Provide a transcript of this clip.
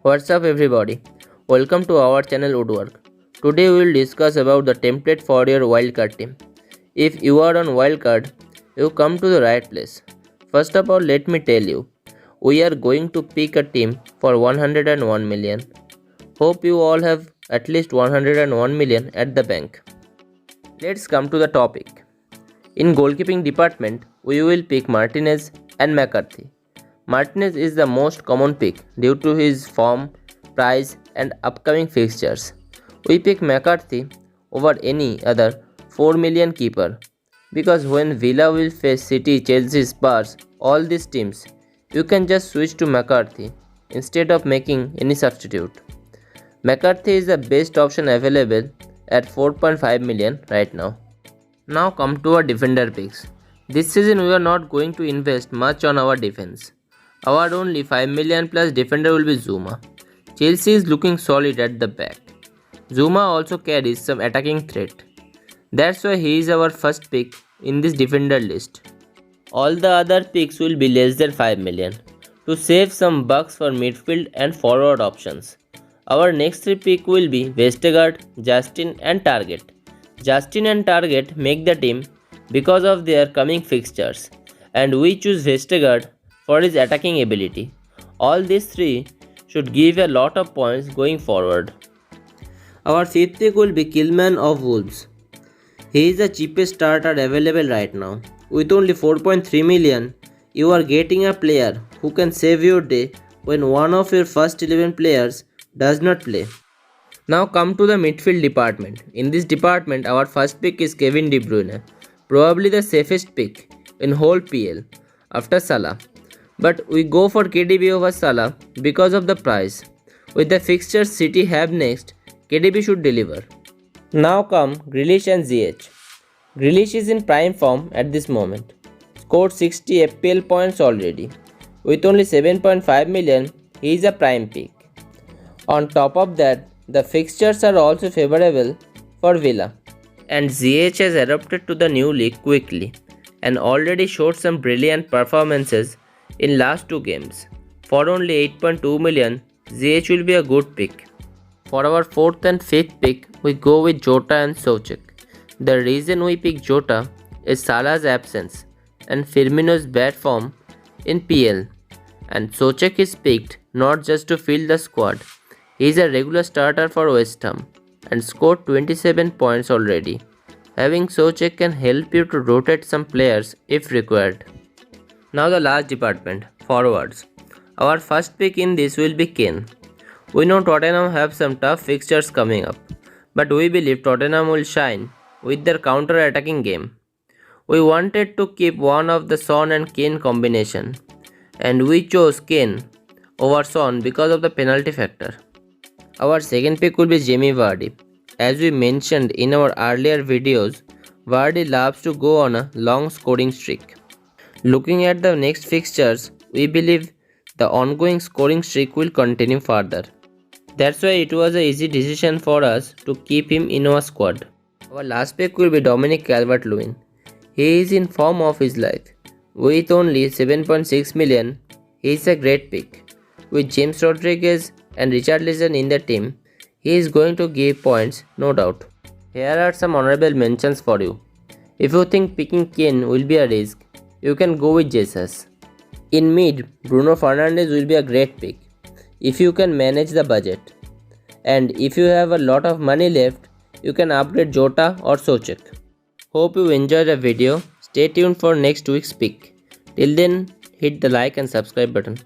What's up everybody? Welcome to our channel Woodwork. Today we will discuss about the template for your wildcard team. If you are on wildcard, you come to the right place. First of all, let me tell you, we are going to pick a team for 101 million. Hope you all have at least 101 million at the bank. Let's come to the topic. In goalkeeping department, we will pick Martinez and McCarthy. Martinez is the most common pick due to his form, price and upcoming fixtures. We pick McCarthy over any other 4 million keeper because when Villa will face City, Chelsea, Spurs, all these teams, you can just switch to McCarthy instead of making any substitute. McCarthy is the best option available at 4.5 million right now. Now come to our defender picks. This season we are not going to invest much on our defense. Our only 5 million plus defender will be Zuma. Chelsea is looking solid at the back. Zuma also carries some attacking threat. That's why he is our first pick in this defender list. All the other picks will be less than 5 million to save some bucks for midfield and forward options. Our next three picks will be Vestergaard, Justin and Target. Justin and Target make the team because of their coming fixtures and we choose Vestergaard for his attacking ability. All these three should give a lot of points going forward. Our fifth pick will be Kilman of Wolves. He is the cheapest starter available right now. With only 4.3 million, you are getting a player who can save your day when one of your first 11 players does not play. Now come to the midfield department. In this department, our first pick is Kevin De Bruyne, probably the safest pick in whole PL after Salah. But we go for KDB over Salah because of the price. With the fixtures City have next, KDB should deliver. Now come Grealish and Ziyech. Grealish is in prime form at this moment. Scored 60 FPL points already. With only 7.5 million, he is a prime pick. On top of that, the fixtures are also favorable for Villa. And Ziyech has adapted to the new league quickly and already showed some brilliant performances in last two games. For only 8.2 million, Ziyech will be a good pick. For our fourth and fifth pick, we go with Jota and Soucek. The reason we pick Jota is Salah's absence and Firmino's bad form in PL. And Soucek is picked not just to fill the squad. He is a regular starter for West Ham and scored 27 points already. Having Soucek can help you to rotate some players if required. Now the last department, forwards. Our first pick in this will be Kane. We know Tottenham have some tough fixtures coming up, but we believe Tottenham will shine with their counter-attacking game. We wanted to keep one of the Son and Kane combination, and we chose Kane over Son because of the penalty factor. Our second pick will be Jamie Vardy. As we mentioned in our earlier videos, Vardy loves to go on a long scoring streak. Looking at the next fixtures, we believe the ongoing scoring streak will continue further. That's why it was an easy decision for us to keep him in our squad. Our last pick will be Dominic Calvert-Lewin. He is in form of his life. With only 7.6 million, he is a great pick. With James Rodriguez and Richarlison in the team, he is going to give points, no doubt. Here are some honorable mentions for you. If you think picking Kane will be a risk, you can go with Jesus. In mid, Bruno Fernandes will be a great pick if you can manage the budget. And if you have a lot of money left, you can upgrade Jota or Soucek. Hope you enjoyed the video. Stay tuned for next week's pick. Till then, hit the like and subscribe button.